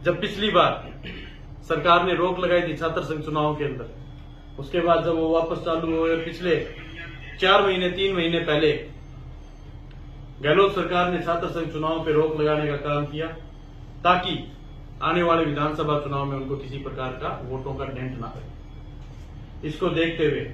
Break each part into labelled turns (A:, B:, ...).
A: जब पिछली बार सरकार ने रोक लगाई थी छात्र संघ चुनाव के अंदर, उसके बाद जब वो वापस चालू हुए, पिछले 3 महीने पहले गहलोत सरकार ने छात्र संघ चुनाव पे रोक लगाने का काम किया ताकि आने वाले विधानसभा चुनाव में उनको किसी प्रकार का वोटों का डेंट ना लगे। इसको देखते हुए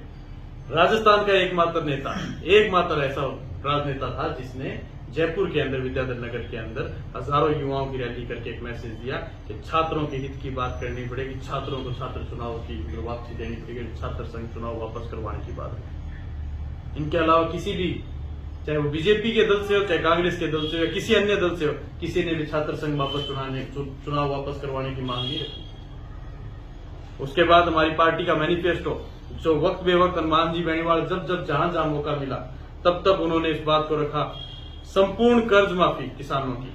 A: राजस्थान का एकमात्र ऐसा राजनेता था जिसने जयपुर के अंदर विद्याधर नगर के अंदर हजारों युवाओं की रैली करके एक मैसेज दिया कि छात्रों के हित की बात करनी पड़ेगी, छात्रों को छात्र चुनाव की वापसी देनी पड़ेगी, छात्र संघ चुनाव वापस करवाने की बात है। इनके अलावा किसी भी, चाहे वो बीजेपी के दल से हो, चाहे कांग्रेस के दल से हो या किसी अन्य दल से हो, किसी ने भी छात्र संघ चुनाव वापस करवाने की मांग नहीं रखी। उसके बाद हमारी पार्टी का मैनिफेस्टो, जो वक्त बेवक्त हनुमान जी बेनीवाल जब जहां मौका मिला तब उन्होंने इस बात को रखा, संपूर्ण कर्ज माफी किसानों की।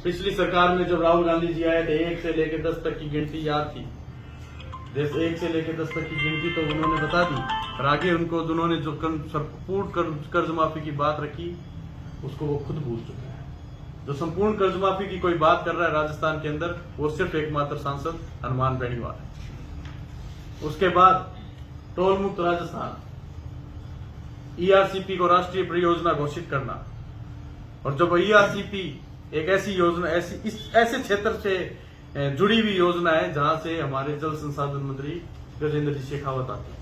A: पिछली सरकार में जब राहुल गांधी जी आए थे 1 से लेकर 10 तक की गिनती याद थी, 1 से लेकर 10 तक की गिनती तो उन्होंने बता दी, और आगे उन्होंने जो संपूर्ण कर्ज माफी की बात रखी उसको वो खुद भूल चुके हैं। जो संपूर्ण कर्ज माफी की कोई बात कर रहा है राजस्थान के अंदर, वो सिर्फ एकमात्र सांसद हनुमान बेनीवाल है। उसके बाद टोल मुक्त राजस्थान, ईआरसीपी को राष्ट्रीय परियोजना घोषित करना, और जब ईआरसीपी एक ऐसी योजना, ऐसे क्षेत्र से जुड़ी हुई योजना है जहां से हमारे जल संसाधन मंत्री गजेंद्र जी शेखावत आते हैं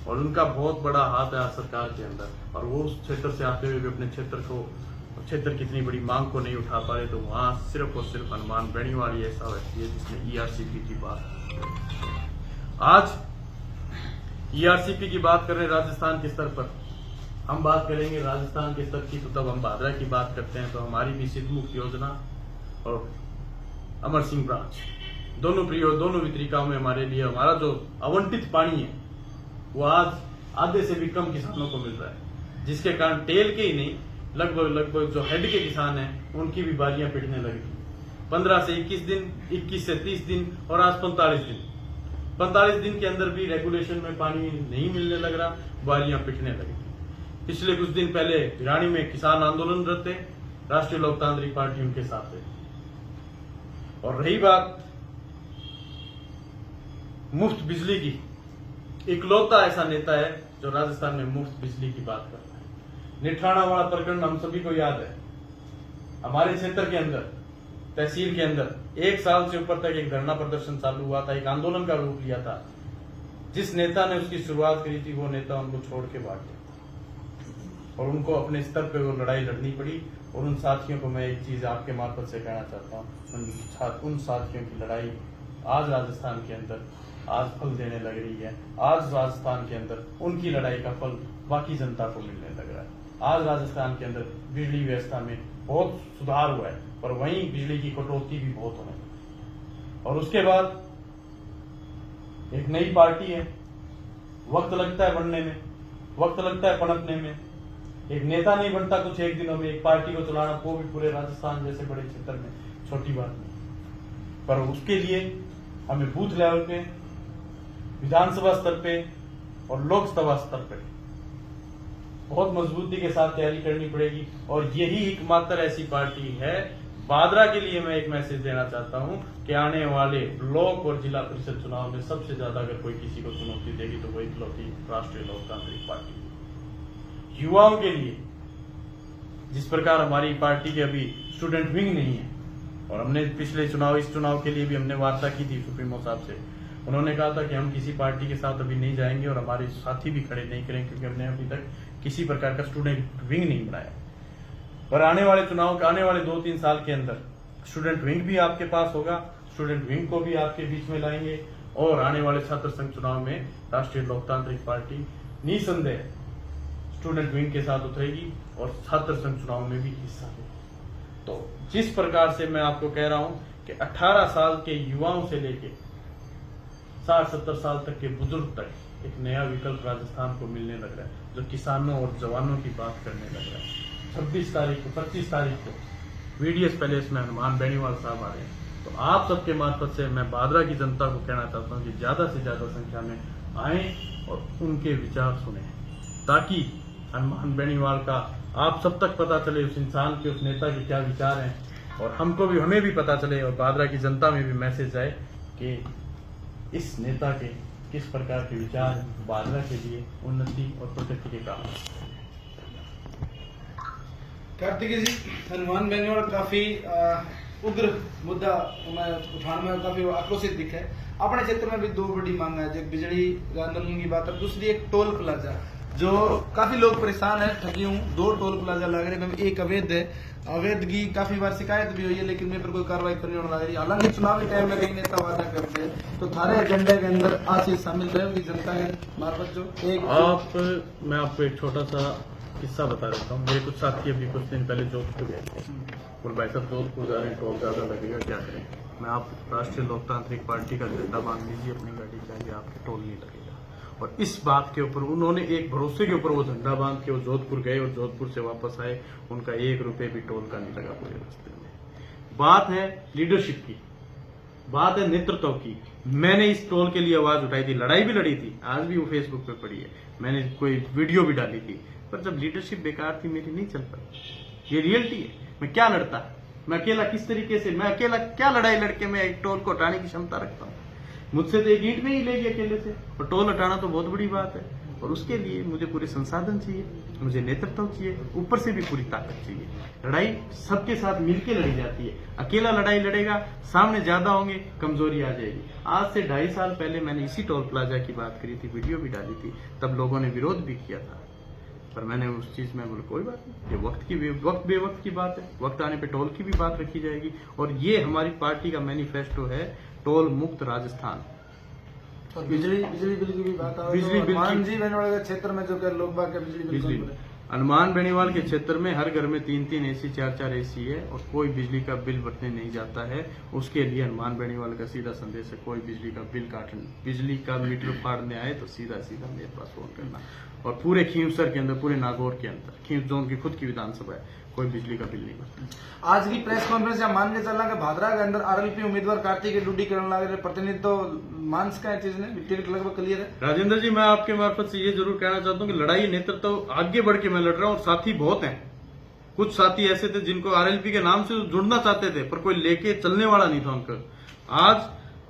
A: और उनका बहुत बड़ा हाथ है सरकार के अंदर, और वो उस क्षेत्र से आते हुए भी अपने क्षेत्र की इतनी बड़ी मांग को नहीं उठा पा रहे, तो वहां सिर्फ और सिर्फ हनुमान बेनीवाल ही ऐसा व्यक्ति है जिसने ईआरसीपी की बात। आज ईआरसीपी की बात कर रहे हैं राजस्थान के स्तर पर, हम बात करेंगे राजस्थान के स्तर की, तो तब हम भादरा की बात करते हैं तो हमारी भी सिद्धमुख योजना और अमर सिंह ब्रांच दोनों वितरिकाओं में हमारे लिए हमारा जो आवंटित पानी है वो आज आधे से भी कम किसानों को मिल रहा है, जिसके कारण टेल के ही नहीं लगभग जो हेड के किसान हैं उनकी भी बारियां पिटने लगी। 15 से 21 दिन, 21 से 30 दिन और आज 45 दिन के अंदर भी रेगुलेशन में पानी नहीं मिलने लग रहा, बारियां पिटने लगी। पिछले कुछ दिन पहले भिरानी में किसान आंदोलनरत थे, राष्ट्रीय लोकतांत्रिक पार्टी उनके साथ है। और रही बात मुफ्त बिजली की, इकलौता ऐसा नेता है जो राजस्थान में मुफ्त बिजली की बात करता है। निठाणा वाला प्रकरण हम सभी को याद है, हमारे क्षेत्र के अंदर तहसील के अंदर 1 साल से ऊपर तक एक धरना प्रदर्शन चालू हुआ था, एक आंदोलन का रूप लिया था। जिस नेता ने उसकी शुरुआत करी थी वो नेता उनको छोड़ के भाग गया और उनको अपने स्तर पे वो लड़ाई लड़नी पड़ी। और उन साथियों को मैं एक चीज आपके मार्फत से कहना चाहता हूँ, उन साथियों की लड़ाई आज राजस्थान के अंदर आज फल देने लग रही है। आज राजस्थान के अंदर उनकी लड़ाई का फल बाकी जनता को मिलने लग रहा है। आज राजस्थान के अंदर बिजली व्यवस्था में बहुत सुधार हुआ है, पर वहीं बिजली की कटौती भी बहुत होने लगी। और उसके बाद एक नई पार्टी है, वक्त लगता है बनने में, वक्त लगता है पनपने में। एक नेता नहीं बनता कुछ एक दिनों में, एक पार्टी को चलाना, वो भी पूरे राजस्थान जैसे बड़े क्षेत्र में, छोटी बात नहीं। पर उसके लिए हमें बूथ लेवल पे, विधानसभा स्तर पे और लोकसभा स्तर पे बहुत मजबूती के साथ तैयारी करनी पड़ेगी। और यही एकमात्र ऐसी पार्टी है, भादरा के लिए मैं एक मैसेज देना चाहता हूं कि आने वाले ब्लॉक और जिला परिषद चुनाव में सबसे ज्यादा अगर कोई किसी को चुनौती देगी तो वही इकलौती राष्ट्रीय लोकतांत्रिक पार्टी। युवाओं के लिए जिस प्रकार हमारी पार्टी के अभी स्टूडेंट विंग नहीं है, और हमने पिछले इस चुनाव के लिए भी हमने वार्ता की थी सुप्रीमो साहब से, उन्होंने कहा था कि हम किसी पार्टी के साथ अभी नहीं जाएंगे और हमारे साथी भी खड़े नहीं करेंगे क्योंकि हमने अभी तक किसी प्रकार का स्टूडेंट विंग नहीं बनाया। पर आने वाले 2-3 साल के अंदर स्टूडेंट विंग भी आपके पास होगा, स्टूडेंट विंग को भी आपके बीच में लाएंगे और आने वाले छात्र संघ चुनाव में राष्ट्रीय लोकतांत्रिक पार्टी निसंदेह स्टूडेंट विंग के साथ उतरेगी और छात्र संघ चुनाव में भी हिस्सा लेगी। तो जिस प्रकार से मैं आपको कह रहा हूं कि 18 साल के युवाओं से लेके 60-70 साल तक के बुजुर्ग तक एक नया विकल्प राजस्थान को मिलने लग रहा है, जो किसानों और जवानों की बात करने लग रहा है। 25 तारीख को वीडीएस पैलेस में हनुमान बेनीवाल साहब आ रहे हैं। तो आप सबके मार्फत से मैं भादरा की जनता को कहना चाहता हूं कि ज्यादा से ज्यादा संख्या में आए और उनके विचार सुने, ताकि हनुमान बेनीवाल का आप सब तक पता चले, उस इंसान के, उस नेता के क्या विचार हैं, और हमें भी पता चले और बादरा की जनता में भी मैसेज आए कि इस नेता के किस प्रकार के विचार बादरा के लिए उन्नति और प्रगति के काम।
B: कार्तिकेय जी, हनुमान बेनीवाल काफी उग्र मुद्दा उठाने में काफी आक्रोशित दिखे। अपने क्षेत्र में भी दो बड़ी मांग है, एक बिजली आंदोलन की बात है, दूसरी एक टोल प्लाजा जो काफी लोग परेशान है, ठगी हूँ। 2 टोल प्लाजा लग रहे हैं, एक अवैध है। अवैध की काफी बार शिकायत भी हुई है लेकिन मेरे पर कोई कार्रवाई करने लग रही है। हालांकि चुनावी टाइम में कई नेता वादा करते हैं, तो थारे एजेंडे के अंदर आज चीज शामिल रहेगी जनता के मार्फत जो एक
A: मैं आपको एक छोटा सा किस्सा बता देता हूँ। मेरे कुछ साथी अभी कुछ दिन पहले जोधपुर गए थे, बोल भाई साहब जोधपुर जा रहे हैं, टोल ज्यादा लगेगा, क्या करें। मैं आप राष्ट्रीय लोकतांत्रिक पार्टी का झंडा बांध लीजिए अपनी गाड़ी के आगे, आपके टोल नहीं लगेगा। और इस बात के ऊपर उन्होंने एक भरोसे के ऊपर वो झंडा बांध के वो जोधपुर गए और जोधपुर से वापस आए, उनका 1 रुपये भी टोल का नहीं लगा पूरे रास्ते में। बात है लीडरशिप की, बात है नेतृत्व की। मैंने इस टोल के लिए आवाज उठाई थी, लड़ाई भी लड़ी थी, आज भी वो फेसबुक पे पड़ी है, मैंने कोई वीडियो भी डाली थी, पर जब लीडरशिप बेकार थी मेरी नहीं चल पाई। ये रियलिटी है। मैं क्या लड़ता, मैं अकेला किस तरीके से, मैं अकेला क्या लड़ाई लड़के मैं एक टोल को हटाने की क्षमता रखता हूँ। मुझसे तो एक ईंट नहीं लेगी अकेले से, और टोल हटाना तो बहुत बड़ी बात है। और उसके लिए मुझे पूरे संसाधन चाहिए, मुझे नेतृत्व चाहिए, ऊपर से भी पूरी ताकत चाहिए। लड़ाई सबके साथ मिलकर लड़ी जाती है, अकेला लड़ाई लड़ेगा सामने ज्यादा होंगे, कमजोरी आ जाएगी। आज से 2.5 साल पहले मैंने इसी टोल प्लाजा की बात करी थी, वीडियो भी डाली थी, तब लोगों ने विरोध भी किया था, पर मैंने उस चीज में बोला कोई बात नहीं, ये वक्त बेवक्त की बात है, वक्त आने पे टोल की भी बात रखी जाएगी। और ये हमारी पार्टी का मैनिफेस्टो है, टोल मुक्त राजस्थान।
B: और बिजली बिल की भी बात है,
A: बिजली बिल
B: हनुमान जी बेनीवाल के क्षेत्र में जो लोग बाग के बिजली बिल
A: हनुमान बेनीवाल के क्षेत्र में हर घर में 3-3 एसी 4-4 एसी है और कोई बिजली का बिल भरने नहीं जाता है। उसके लिए हनुमान बेनीवाल का सीधा संदेश है, कोई बिजली का बिल काटने, बिजली का मीटर फाड़ने आए तो सीधा मेरे पास फोन करना। और पूरे खींवसर के अंदर, पूरे नागौर के अंदर, खींव जोन की खुद की विधानसभा है, कोई बिजली का बिल नहीं भरता।
B: आज की प्रेस कॉन्फ्रेंस या मान के चलना कि भादरा के अंदर आरएलपी उम्मीदवार कार्तिकेय डूडी करने लगे, प्रतिनिधि तो मांस का चीज ने टिकट लगभग क्लियर है।
A: राजेंद्र जी, मैं आपके मार्फत से ये जरूर कहना चाहता हूँ कि लड़ाई नेतृत्व आगे बढ़ के मैं लड़ रहा हूँ, और साथी बहुत हैं। कुछ साथी ऐसे थे जिनको आरएलपी के नाम से जुड़ना चाहते थे, पर कोई लेके चलने वाला नहीं था उनका। आज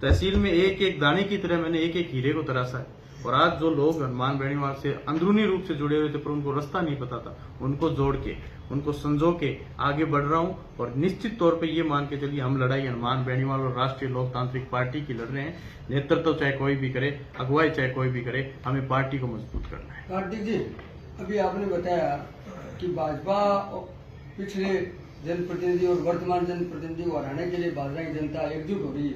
A: तहसील में एक एक दाने की तरह मैंने एक एक हीरे को तराशा है। और आज जो लोग हनुमान बेनीवाल से अंदरूनी रूप से जुड़े हुए थे पर उनको रास्ता नहीं पता था, उनको जोड़ के, उनको संजो के आगे बढ़ रहा हूं। और निश्चित तौर पे ये मान के चलिए, हम लड़ाई हनुमान बेनीवाल और राष्ट्रीय लोकतांत्रिक पार्टी की लड़ रहे हैं। नेतृत्व चाहे कोई भी करे, अगुवाई चाहे कोई भी करे, हमें पार्टी को मजबूत करना है।
C: कार्तिक जी, अभी आपने बताया कि भाजपा पिछले जनप्रतिनिधि और वर्तमान जनप्रतिनिधि को हराने के लिए बादरा की जनता एकजुट हो रही है,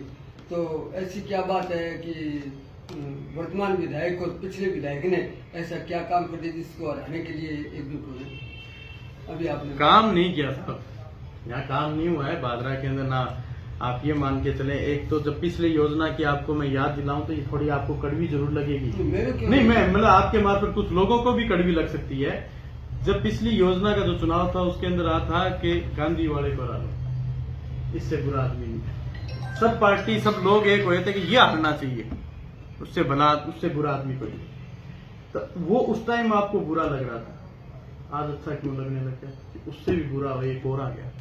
C: तो ऐसी क्या बात है कि वर्तमान विधायक और पिछले विधायक ने ऐसा क्या काम कर दिया जिसको हराने के लिए एकजुट हो रहे? अभी आपने
A: काम नहीं किया था, यहाँ काम नहीं हुआ है बादरा के अंदर ना। आप ये मान के चले, एक तो जब पिछले योजना की आपको मैं याद दिलाऊं तो ये थोड़ी आपको कड़वी जरूर लगेगी। नहीं, मैं मतलब आपके मार्फत कुछ लोगों को भी कड़वी लग सकती है। जब पिछली योजना का जो चुनाव था उसके अंदर रहा था कि गांधी वाले को हरा लो, इससे बुरा आदमी नहीं। सब पार्टी, सब लोग एक हुए थे कि ये हटना चाहिए, उससे बुरा आदमी कोई नहीं। तो वो उस टाइम आपको बुरा लग रहा था, आज अच्छा क्यों लगने लग गया? उससे भी बुरा एक और आ गया।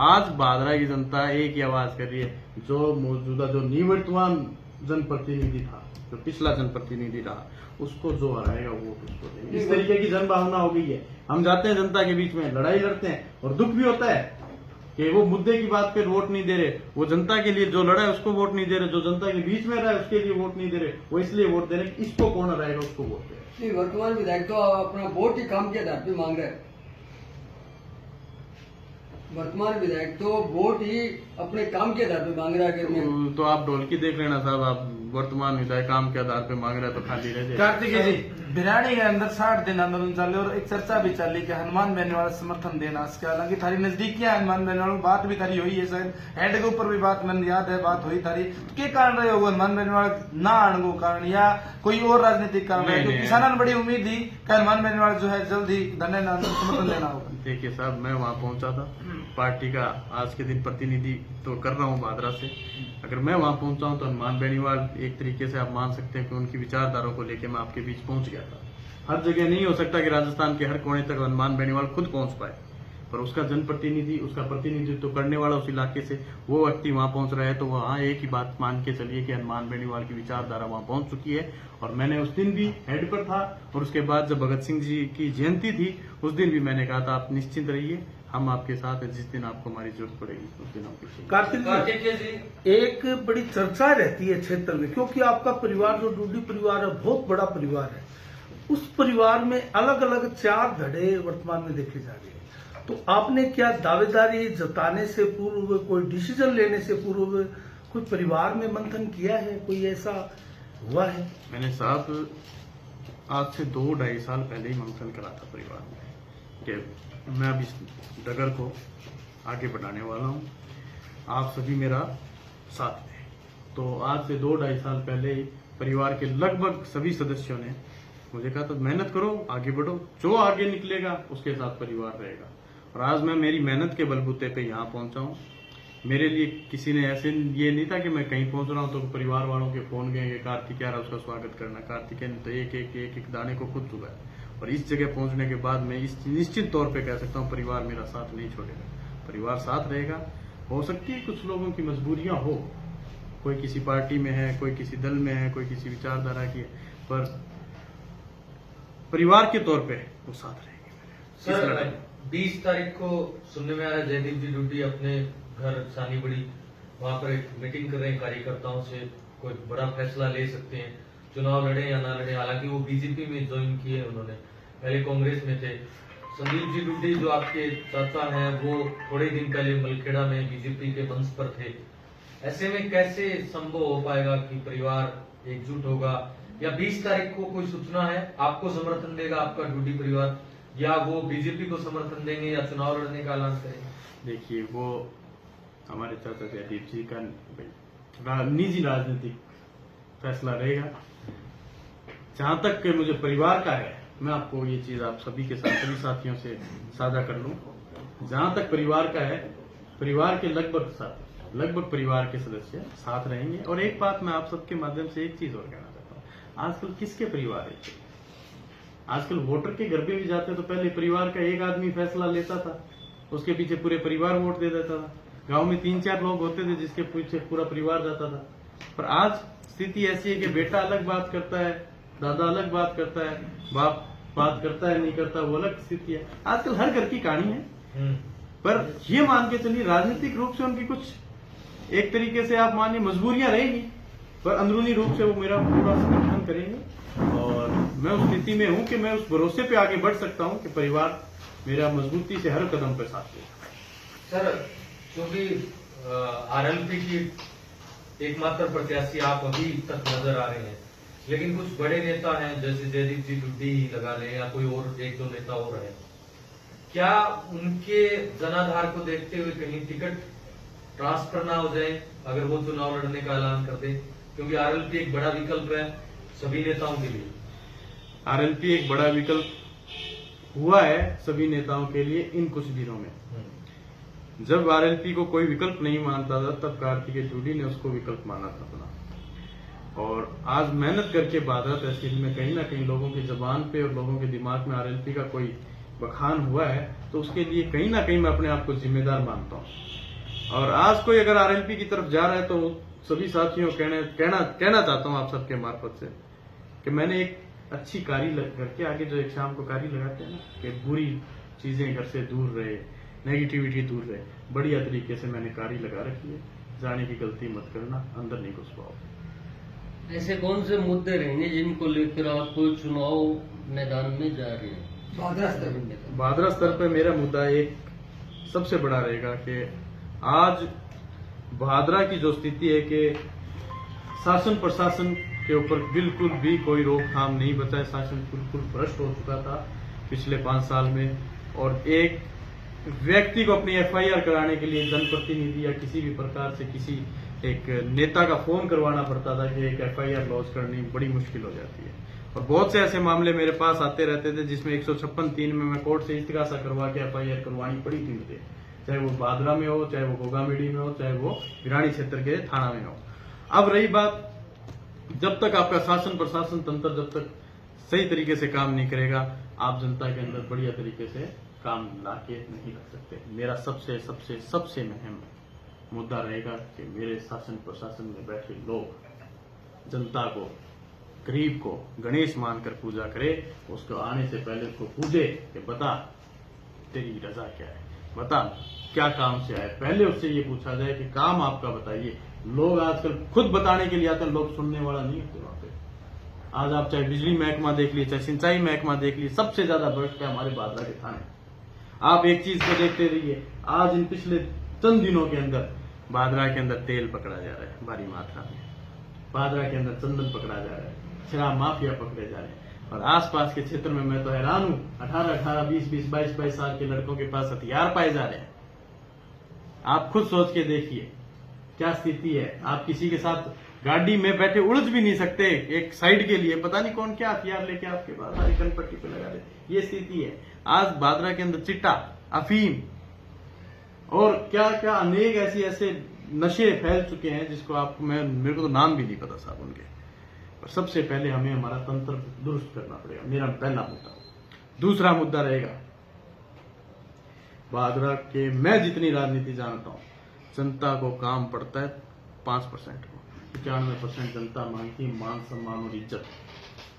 A: आज बादरा की जनता एक ही आवाज कर रही है, जो मौजूदा, जो निवर्तमान जनप्रतिनिधि था, जो पिछला जनप्रतिनिधि रहा, उसको जो हराएगा वो उसको देंगे। इस तरीके की जन भावना हो गई है। हम जाते हैं जनता के बीच में, लड़ाई लड़ते हैं और दुख भी होता है कि वो मुद्दे की बात पे वोट नहीं दे रहे, वो जनता के लिए जो लड़ा है उसको वोट नहीं दे रहे, जो जनता के बीच में रहा है उसके लिए वोट नहीं दे रहे, वो इसलिए वोट दे रहे कि इसको कौन हराएगा उसको वोट दे रहे।
C: वर्तमान विधायक तो अपना वोट ही काम के आधार पे मांग रहे हैं। वर्तमान विधायक तो वोट ही अपने काम के आधार पे मांग रहा है।
A: तो आप ढोलकी देख लेना साहब, आप वर्तमान विधायक काम के आधार पे मांग रहा है तो खाली रह जाए।
B: कार्तिकेय जी, भिरानी के अंदर 60 दिन आंदोलन चल रहे और एक चर्चा भी चल रही कि हनुमान बेनीवाल समर्थन देना। इसके हालांकि थारी नजदीकियां हनुमान बेनीवाल बात भी थारी हुई है, शायद हेड के ऊपर भी बात मैंने याद है, बात हुई थारी। क्या कारण रहे होगा हनुमान बेनीवाल ना आने को कारण, या कोई और राजनीतिक कारण है? क्योंकि किसानों ने बड़ी उम्मीद थी कि हनुमान बेनीवाल जो है जल्द ही धरने समर्थन देना होगा।
A: देखिए साहब, मैं वहां पहुंचा था, पार्टी का आज के दिन प्रतिनिधि तो कर रहा हूं बादरा से। अगर मैं वहां पहुंचा हूं तो हनुमान बेनीवाल एक तरीके से आप मान सकते हैं कि उनकी विचारधारा को लेकर मैं आपके बीच पहुंच गया था। हर जगह नहीं हो सकता कि राजस्थान के हर कोने तक हनुमान बेनीवाल खुद पहुंच पाए, पर उसका जनप्रतिनिधि, उसका प्रतिनिधित्व करने वाला उस इलाके से वो व्यक्ति वहां पहुंच रहा है, तो वहां एक ही बात मान के चलिए कि हनुमान बेनीवाल की विचारधारा वहां पहुंच चुकी है। और मैंने उस दिन भी हेड पर था, और उसके बाद जब भगत सिंह जी की जयंती थी उस दिन भी मैंने कहा था आप निश्चिंत रहिए, हम आपके साथ हैं, जिस दिन आपको हमारी जरूरत पड़ेगी उस दिन हम पीछे।
D: कार्तिक जी, एक बड़ी चर्चा रहती है क्षेत्र में, क्योंकि आपका परिवार जो डूडी परिवार है बहुत बड़ा परिवार है, उस परिवार में अलग अलग 4 धड़े वर्तमान में देखे जा रहे हैं। तो आपने क्या दावेदारी जताने से पूर्व, कोई डिसीजन लेने से पूर्व कोई परिवार में मंथन किया है, कोई ऐसा हुआ है?
A: मैंने साहब आज से 2-2.5 साल पहले ही मंथन करा था परिवार में कि मैं अब इस डगर को आगे बढ़ाने वाला हूँ, आप सभी मेरा साथ दें। तो आज से 2-2.5 साल पहले ही परिवार के लगभग सभी सदस्यों ने मुझे कहा था मेहनत करो, आगे बढ़ो, जो आगे निकलेगा उसके साथ परिवार रहेगा। और आज मैं मेरी मेहनत के बलबूते पे यहाँ पहुंचा हूँ। मेरे लिए किसी ने ऐसे ये नहीं था कि मैं कहीं पहुंच रहा हूँ तो परिवार वालों के फोन गए कि कार्तिक यार उसका स्वागत करना। कार्तिक ने तो एक दाने को खुद चुका है, और इस जगह पहुंचने के बाद मैं इस निश्चित तौर पे कह सकता हूँ परिवार मेरा साथ नहीं छोड़ेगा, परिवार साथ रहेगा। हो सकती है कुछ लोगों की मजबूरियां हो, कोई किसी पार्टी में है, कोई किसी दल में है, कोई किसी विचारधारा की है, पर परिवार के तौर पे वो साथ रहेंगे।
E: सर 20 तारीख को सुनने में आ रहा है जयदीप जी डूडी अपने घर सानीबड़ी वहां पर एक मीटिंग कर रहे हैं कार्यकर्ताओं से, कोई बड़ा फैसला ले सकते हैं, चुनाव लड़े या ना लड़े। हालांकि वो बीजेपी में ज्वाइन किए, उन्होंने पहले कांग्रेस में थे। संदीप जी डूडी जो आपके चाचा हैं वो थोड़े दिन पहले मलखेड़ा में बीजेपी के मंच पर थे। ऐसे में कैसे संभव हो पाएगा कि परिवार एकजुट होगा? या 20 तारीख को कोई सूचना है आपको समर्थन देगा आपका डूडी परिवार, या वो बीजेपी को समर्थन देंगे या चुनाव लड़ने का ऐलान करेंगे?
A: देखिए, वो हमारे चाचा जयदीप जी का निजी राजनीतिक फैसला रहेगा। जहां तक कि मुझे परिवार का है, मैं आपको ये चीज आप सभी के साथ, सभी साथियों से साझा कर लूं। जहां तक परिवार का है, परिवार के लगभग परिवार के सदस्य साथ रहेंगे। और एक बात मैं आप सबके माध्यम से एक चीज और कहना चाहता हूँ, आजकल किसके परिवार है? आजकल वोटर के घर पे भी जाते तो पहले परिवार का एक आदमी फैसला लेता था, उसके पीछे पूरे परिवार वोट दे देता था। गांव में 3-4 लोग होते थे जिसके पीछे पूरा परिवार जाता था। पर आज स्थिति ऐसी है कि बेटा अलग बात करता है, दादा अलग बात करता है, बाप बात करता है नहीं करता, वो अलग स्थिति है। आजकल हर घर की कहानी है। पर ये मान के चलिए राजनीतिक रूप से उनकी कुछ एक तरीके से आप मानिए मजबूरियां रहेगी, पर अंदरूनी रूप से वो मेरा पूरा समर्थन करेंगे। और मैं उस स्थिति में हूं कि मैं उस भरोसे पे आगे बढ़ सकता हूं कि परिवार मेरा मजबूती से हर कदम पे साथ देगा।
E: सर, क्योंकि आरएलपी की एकमात्र प्रत्याशी आप अभी तक नजर आ रहे हैं, लेकिन कुछ बड़े नेता हैं जैसे जयदीप जी डूडी ही लगा लें या कोई और 1-2 नेता और है, क्या उनके जनाधार को देखते हुए कहीं टिकट ट्रांसफर ना हो जाए अगर वो चुनाव लड़ने का ऐलान कर दे? क्योंकि आरएलपी एक बड़ा विकल्प है सभी नेताओं के लिए।
A: आरएलपी एक बड़ा विकल्प हुआ है सभी नेताओं के लिए इन कुछ दिनों में। जब आरएलपी को कोई विकल्प नहीं मानता था तब कार्तिकेय डूडी ने उसको विकल्प माना था अपना। और आज मेहनत करके बाधा तहसील में कहीं ना कहीं लोगों की जबान पे और लोगों के दिमाग में आरएलपी का कोई बखान हुआ है, तो उसके लिए कहीं ना कहीं मैं अपने आप को जिम्मेदार मानता हूँ। और आज कोई अगर आरएलपी की तरफ जा रहा है तो सभी साथियों कहना चाहता हूँ आप सबके मार्फत से कि मैंने एक अच्छी कारी करके आगे जो एक शाम को कारी लगाते हैं ना कि बुरी चीजें घर से दूर रहे, नेगेटिविटी दूर रहे, बढ़िया तरीके से मैंने कारी लगा रखी है। जाने की गलती मत करना, अंदर नहीं घुस पाओ।
F: ऐसे कौन से मुद्दे रहेंगे जिनको लेकर आप चुनाव मैदान में जा रहे हैं?
A: भादरा स्तर पे मेरा मुद्दा एक सबसे बड़ा रहेगा कि आज भादरा की जो स्थिति है कि शासन प्रशासन के ऊपर बिल्कुल भी कोई रोकथाम नहीं बचा है। शासन बिल्कुल भ्रष्ट हो चुका था पिछले 5 साल में। और एक व्यक्ति को अपनी एफआईआर कराने के लिए जनप्रतिनिधि या किसी भी प्रकार से किसी एक नेता का फोन करवाना पड़ता था कि एक एफआईआर लॉन्च करनी बड़ी मुश्किल हो जाती है। और बहुत से ऐसे मामले मेरे पास आते रहते थे जिसमें 156(3) में मैं कोर्ट से इस्तिगासा करवा के एफआईआर करवानी पड़ी थी मुझे, चाहे वो भादरा में हो, चाहे वो गोगामेडी में हो, चाहे वो भिरानी क्षेत्र के थाना में हो। अब रही बात, जब तक आपका शासन प्रशासन तंत्र जब तक सही तरीके से काम नहीं करेगा, आप जनता के अंदर बढ़िया तरीके से काम लाके नहीं रख सकते। मेरा सबसे सबसे सबसे अहम मुद्दा रहेगा कि मेरे शासन प्रशासन में बैठे लोग जनता को, गरीब को गणेश मानकर पूजा करे, उसको आने से पहले उसको पूछे कि बता तेरी रजा क्या है, बता क्या काम से आए। पहले उससे ये पूछा जाए कि काम आपका बताइए। लोग आजकल खुद बताने के लिए आते हैं, लोग सुनने वाला नहीं होते वहां पे। आज आप चाहे बिजली महकमा देख लीजिए, चाहे सिंचाई महकमा देख लीजिए, सबसे ज्यादा भ्रष्ट है हमारे बादरा के थाने। आप एक चीज को देखते रहिए, आज इन पिछले चंद दिनों के अंदर बादरा के अंदर तेल पकड़ा जा रहा है भारी मात्रा में, बादरा के अंदर चंदन पकड़ा जा रहा है, शराब माफिया पकड़े जा रहे हैं। और आसपास के क्षेत्र में मैं तो हैरान हूं, 18-18, 20-20, 22-22 साल के लड़कों के पास हथियार पाए जा रहे हैं। आप खुद सोच के देखिए क्या स्थिति है। आप किसी के साथ गाड़ी में बैठे उलझ भी नहीं सकते एक साइड के लिए, पता नहीं कौन क्या हथियार लेके आपके पास सारी कनपट्टी पे लगा दे। ये स्थिति है आज बादरा के अंदर। चिट्टा, अफीम और क्या क्या अनेक ऐसे नशे फैल चुके हैं जिसको आपको मेरे को तो नाम भी नहीं पता साहब उनके। और सबसे पहले हमें हमारा तंत्र दुरुस्त करना पड़ेगा, मेरा पहला मुद्दा। दूसरा मुद्दा रहेगा बादरा के, मैं जितनी राजनीति जानता हूं, जनता को काम पड़ता है 5% को, 95% जनता मांगती है मान सम्मान और इज्जत।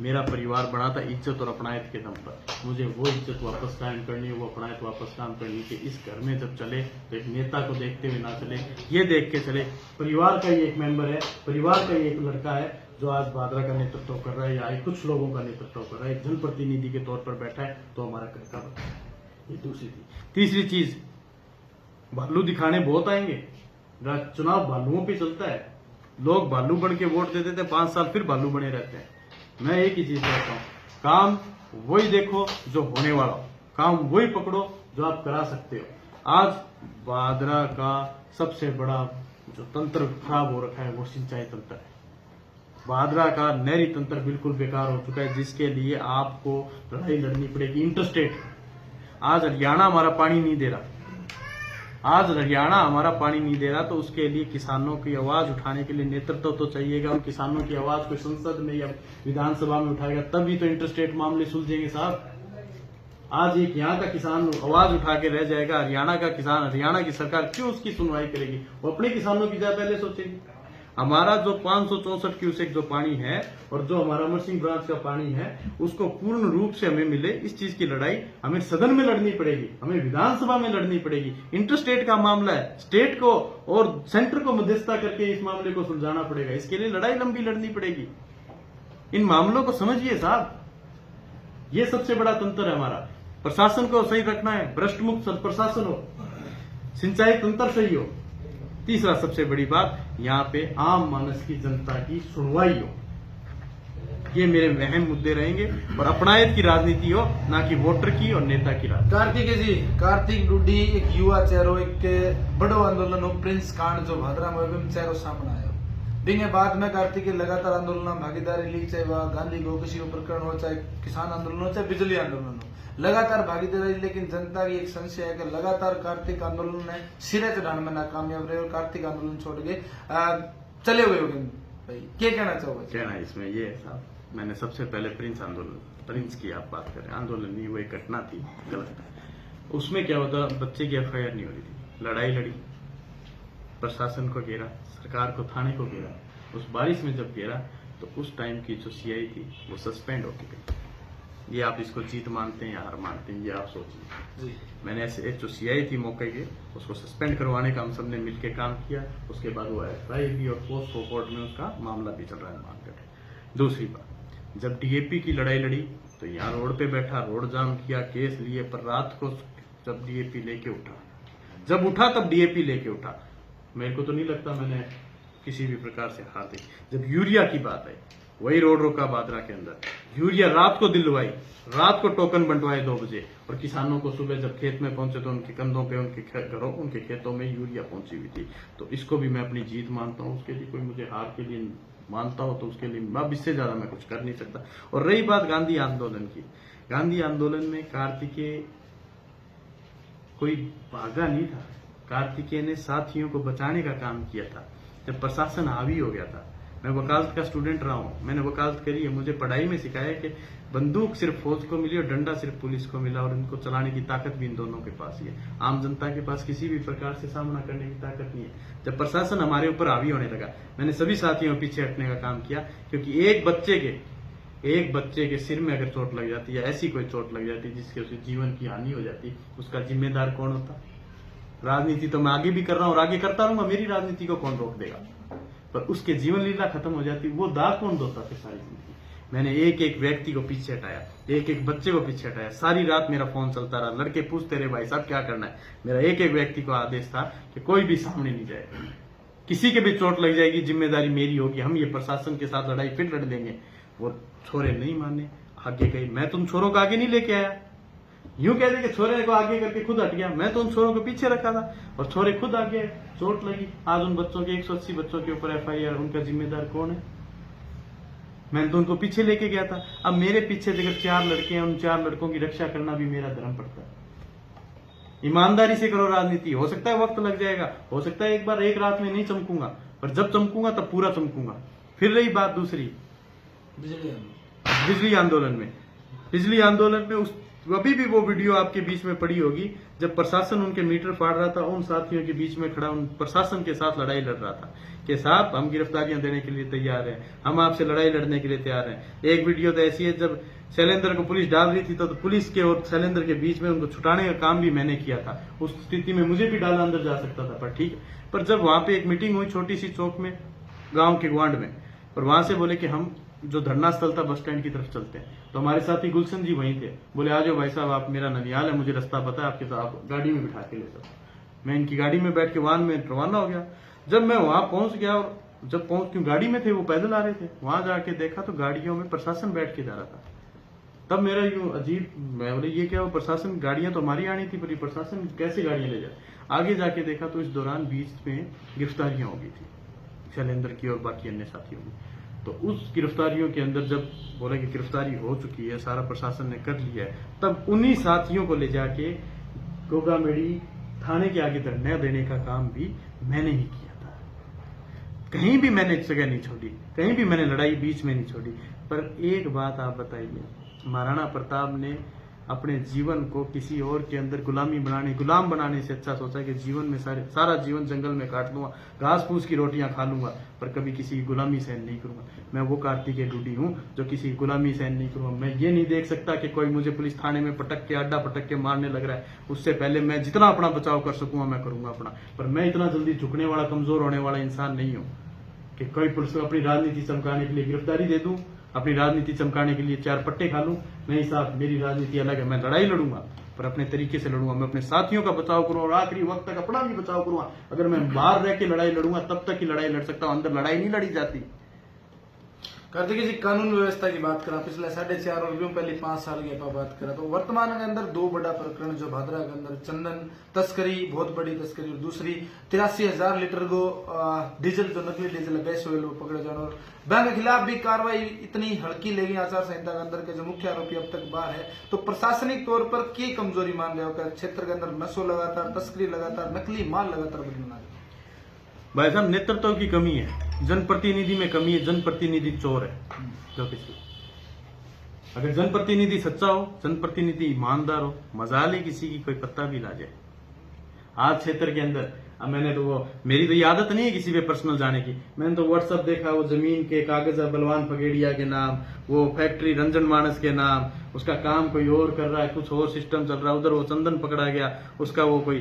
A: मेरा परिवार बना था इज्जत और अपनायत के दम पर। मुझे वो इज्जत वापस कायम करनी है, वो अपनायत वापस काम करनी है। इस घर में जब चले तो एक नेता को देखते हुए ना चले, ये देख के चले परिवार का ही एक मेंबर है, परिवार का ही एक लड़का है जो आज बादरा का नेतृत्व कर रहा है या कुछ लोगों का नेतृत्व कर रहा है, एक जनप्रतिनिधि के तौर पर बैठा है, तो हमारा घर का बच्चा है। ये दूसरी चीज। तीसरी चीज, भालू दिखाने बहुत आएंगे, चुनाव भालुओं पे चलता है। लोग भालू बन के वोट दे देते हैं, 5 साल फिर भालू बने रहते हैं। मैं एक ही चीज कहता हूं, काम वही देखो जो होने वाला हो, काम वही पकड़ो जो आप करा सकते हो। आज बादरा का सबसे बड़ा जो तंत्र खराब हो रखा है वो सिंचाई तंत्र है। बादरा का नहरी तंत्र बिल्कुल बेकार हो चुका है, जिसके लिए आपको लड़ाई लड़नी पड़ेगी इंटरस्टेट। आज हरियाणा हमारा पानी नहीं दे रहा, आज हरियाणा हमारा पानी नहीं दे रहा, तो उसके लिए किसानों की आवाज उठाने के लिए नेतृत्व तो चाहिएगा। उन किसानों की आवाज को संसद में या विधानसभा में उठाएगा, तभी तो इंटरस्टेट मामले सुलझेंगे साहब। आज एक यहाँ का किसान आवाज उठा के रह जाएगा, हरियाणा का किसान, हरियाणा की सरकार क्यों उसकी सुनवाई करेगी? वो अपने किसानों की जगह पहले सोचेगी। हमारा जो 564 क्यूसेक जो पानी है और जो हमारा अमरसिंह ब्रांच का पानी है, उसको पूर्ण रूप से हमें मिले, इस चीज की लड़ाई हमें सदन में लड़नी पड़ेगी, हमें विधानसभा में लड़नी पड़ेगी। इंटरस्टेट का मामला है, स्टेट को और सेंटर को मध्यस्थता करके इस मामले को सुलझाना पड़ेगा। इसके लिए लड़ाई लंबी लड़नी पड़ेगी। इन मामलों को समझिए साहब, ये सबसे बड़ा तंत्र है हमारा। प्रशासन को सही रखना है, भ्रष्ट मुक्त प्रशासन हो, सिंचाई तंत्र सही हो। तीसरा सबसे बड़ी बात, यहाँ पे आम मानस की जनता की सुनवाई हो। ये मेरे अहम मुद्दे रहेंगे और अपनायत की राजनीति हो, ना कि वोटर की और नेता की राजनीति।
B: कार्तिक जी, कार्तिक डूडी एक युवा चेहरो, एक बड़ो आंदोलन हो, प्रिंस कांड जो भादरा में चेहरो सामने आयो। बिंगे बाद में कार्तिक के लगातार आंदोलन में भागीदारी ली, चाहे वह गांधी गो किसी प्रकरण हो, चाहे किसान आंदोलन हो, चाहे बिजली आंदोलन हो, लगातार भागीदारी। लेकिन जनता की एक संशय है कि लगातार कार्तिक आंदोलन ने सिरे चढ़ाने में नाकामयाब रहे और कार्तिक आंदोलन छोड़ के चले हुए भाई, क्या कहना चाहोगे?
A: कहना इसमें ये है साहब, मैंने सबसे पहले प्रिंस की आप बात करें, आंदोलन नहीं, वो एक घटना थी, गलत। उसमें क्या होता, बच्चे की एफआईआर नहीं हो रही थी, लड़ाई लड़ी, प्रशासन को घेरा, सरकार को, थाने को घेरा। उस बारिश में जब घेरा तो उस टाइम की जो सीआई थी वो सस्पेंड होके गई। ये आप इसको जीत मानते हैं या हार मानते हैं, ये आप सोचिए। मैंने ऐसे एक जो सीआई थी मौके के, उसको सस्पेंड करवाने का हम सबने मिलकर काम किया। उसके बाद वो एफआईआर भी और पोस्ट कोर्ट में उसका मामला भी चल रहा है मार्केट। दूसरी बात, जब डीएपी की लड़ाई लड़ी तो यहाँ रोड पे बैठा, रोड जाम किया, केस लिए, पर रात को जब डीएपी लेके उठा, जब उठा तब डीएपी लेके उठा। मेरे को तो नहीं लगता मैंने किसी भी प्रकार से हार दी। जब यूरिया की बात आई, वही रोड रोका बादरा के अंदर, यूरिया रात को दिलवाई, रात को टोकन बंटवाए 2 बजे, और किसानों को सुबह जब खेत में पहुंचे तो उनके कंधों पे, उनके घरों, उनके खेतों में यूरिया पहुंची हुई थी। तो इसको भी मैं अपनी जीत मानता हूं। उसके लिए कोई मुझे हार के लिए मानता हो तो उसके लिए अब इससे ज्यादा मैं कुछ कर नहीं सकता। और रही बात गांधी आंदोलन की, गांधी आंदोलन में कार्तिकेय कोई भागा नहीं था। कार्तिकेय ने साथियों को बचाने का काम किया था। जब प्रशासन हावी हो गया था, मैं वकालत का स्टूडेंट रहा हूँ, मैंने वकालत करी है। मुझे पढ़ाई में सिखाया है कि बंदूक सिर्फ फौज को मिली और डंडा सिर्फ पुलिस को मिला, और इनको चलाने की ताकत भी इन दोनों के पास ही है। आम जनता के पास किसी भी प्रकार से सामना करने की ताकत नहीं है। जब प्रशासन हमारे ऊपर हावी होने लगा, मैंने सभी साथियों को पीछे हटने का काम किया, क्योंकि एक बच्चे के सिर में अगर चोट लग जाती है, ऐसी कोई चोट लग जाती है जिसके उसे जीवन की हानि हो जाती, उसका जिम्मेदार कौन होता? राजनीति तो मैं आगे भी कर रहा हूँ और आगे करता रहूंगा, मेरी राजनीति को कौन रोक देगा? पर उसके जीवन लीला खत्म हो जाती, वो दाग कौन धोता फिर सारी जिंदगी? मैंने एक एक व्यक्ति को पीछे हटाया, एक एक बच्चे को पीछे हटाया। सारी रात मेरा फोन चलता रहा, लड़के पूछते रहे भाई साहब क्या करना है। मेरा एक एक व्यक्ति को आदेश था कि कोई भी सामने नहीं जाए, किसी के भी चोट लग जाएगी जिम्मेदारी मेरी होगी, हम ये प्रशासन के साथ लड़ाई फिर लड़ लेंगे। वो छोरे नहीं माने, आगे गए। मैं तुम छोरों को आगे नहीं लेके आया, यूं कहते कि छोरे को आगे करके खुद हट गया। मैं तो उन छोरों को पीछे रखा था और छोरे खुद आगे, चोट लगी। आज उन बच्चों के 180 बच्चों के ऊपर FIR, उनका जिम्मेदार कौन है? मैं तो उनको पीछे लेके गया था। अब मेरे पीछे अगर 4 लड़के हैं, उन 4 लड़कों की रक्षा करना भी मेरा धर्म पड़ता है। ईमानदारी से करो राजनीति। हो सकता है वक्त लग जाएगा, हो सकता है एक रात में नहीं चमकूंगा, पर जब चमकूंगा तब पूरा चमकूंगा। फिर रही बात दूसरी, बिजली आंदोलन में अभी भी वो वीडियो आपके बीच में पड़ी होगी, जब प्रशासन उनके मीटर फाड़ रहा था, उन साथियों के बीच में खड़ा उन प्रशासन के साथ लड़ाई लड़ रहा था कि साहब हम गिरफ्तारियां देने के लिए तैयार हैं, हम आपसे लड़ाई लड़ने के लिए तैयार हैं। एक वीडियो तो ऐसी है जब शैलेंद्र को पुलिस डाल रही थी तो पुलिस के और शैलेंद्र के बीच में उनको छुटाने का काम भी मैंने किया था। उस स्थिति में मुझे भी डाला अंदर जा सकता था, पर ठीक है। पर जब वहां पे एक मीटिंग हुई छोटी सी चौक में, गाँव के ग्वांड में, और वहां से बोले कि हम जो धरना स्थल था बस स्टैंड की तरफ चलते हैं, तो हमारे साथी गुलशन जी वहीं थे। बोले आ जाओ भाई साहब, आप, मेरा ननियाल है, मुझे रास्ता पता है, आपके साथ आप गाड़ी में बिठा के ले जाओ। मैं इनकी गाड़ी में बैठ के वाहन में रवाना हो गया। जब मैं वहां पहुंच गया, और जब क्यों गाड़ी में थे, वो पैदल आ रहे थे, वहां जाके देखा तो गाड़ियों में प्रशासन बैठ के जा रहा था। तब मेरा यूं अजीब, मैं बोले ये क्या, वो प्रशासन, गाड़ियां तो हमारी आनी थी, पर प्रशासन कैसे गाड़ियां ले जाए। आगे जाके देखा तो इस दौरान बीच में गिरफ्तारियां हो गई थी शैलेंद्र की और बाकी अन्य साथियों की। तो उस गिरफ्तारियों के अंदर जब बोला कि गिरफ्तारी हो चुकी है, सारा प्रशासन ने कर लिया है, तब उन्हीं साथियों को ले जाके गोगामेड़ी थाने के आगे धरना देने का काम भी मैंने ही किया था। कहीं भी मैंने जगह नहीं छोड़ी, कहीं भी मैंने लड़ाई बीच में नहीं छोड़ी। पर एक बात आप बताइए, महाराणा प्रताप ने अपने जीवन को किसी और के अंदर गुलाम बनाने से अच्छा सोचा कि जीवन में सारा जीवन जंगल में काट लूंगा, घास फूस की रोटियां खा लूंगा, पर कभी किसी की गुलामी सहन नहीं करूंगा। मैं वो कार्तिकेय डूडी हूं जो किसी की गुलामी सहन नहीं करूंगा। मैं ये नहीं देख सकता कि कोई मुझे पुलिस थाने में पटक के, अड्डा पटक के मारने लग रहा है, उससे पहले मैं जितना अपना बचाव कर सकूंगा मैं करूंगा अपना। पर मैं इतना जल्दी झुकने वाला, कमजोर होने वाला इंसान नहीं हूं कि कोई पुलिस को अपनी राजनीति चमकाने के लिए गिरफ्तारी दे दूं, अपनी राजनीति चमकाने के लिए 4 पट्टे खा लूं। नहीं साहब, मेरी राजनीति अलग है। मैं लड़ाई लड़ूंगा, पर अपने तरीके से लड़ूंगा। मैं अपने साथियों का बचाव करूंगा और आखिरी वक्त तक अपना भी बचाव करूंगा। अगर मैं बाहर रह के लड़ाई लड़ूंगा तब तक ही लड़ाई लड़ सकता हूं, अंदर लड़ाई नहीं लड़ी जाती।
B: कार्तिकेय जी, कानून व्यवस्था की बात करा, पिछले 4.5 और यूं पहले 5 साल की बात करा, तो वर्तमान के अंदर 2 बड़ा प्रकरण जो भादरा के अंदर चंदन तस्करी, बहुत बड़ी तस्करी, और दूसरी 83,000 लीटर को डीजल, जो नकली डीजल है, गैस ऑयल, वो पकड़े जाना, और बैंक के खिलाफ भी कार्रवाई इतनी हल्की लेगी आचार संहिता के अंदर के जो मुख्य आरोपी अब तक बाहर है। तो प्रशासनिक तौर पर की कमजोरी मान रहे हो क्षेत्र के अंदर? नशो लगातार, तस्करी लगातार, नकली माल लगातार बदलना है।
A: भाई साहब, नेतृत्व की कमी है, जनप्रतिनिधि में कमी है। जनप्रतिनिधि चोर है जो किसी, अगर जनप्रतिनिधि सच्चा हो, जनप्रतिनिधि ईमानदार हो, मजाल है किसी की कोई पत्ता भी ला जाए। आज क्षेत्र के अंदर, अब मैंने तो वो, मेरी तो ये आदत नहीं है किसी पे पर्सनल जाने की। मैंने तो व्हाट्सएप देखा, वो जमीन के कागज बलवान फगेड़िया के नाम, वो फैक्ट्री रंजन मानस के नाम, उसका काम कोई और कर रहा है, कुछ और सिस्टम चल रहा है। उधर वो चंदन पकड़ा गया, उसका वो कोई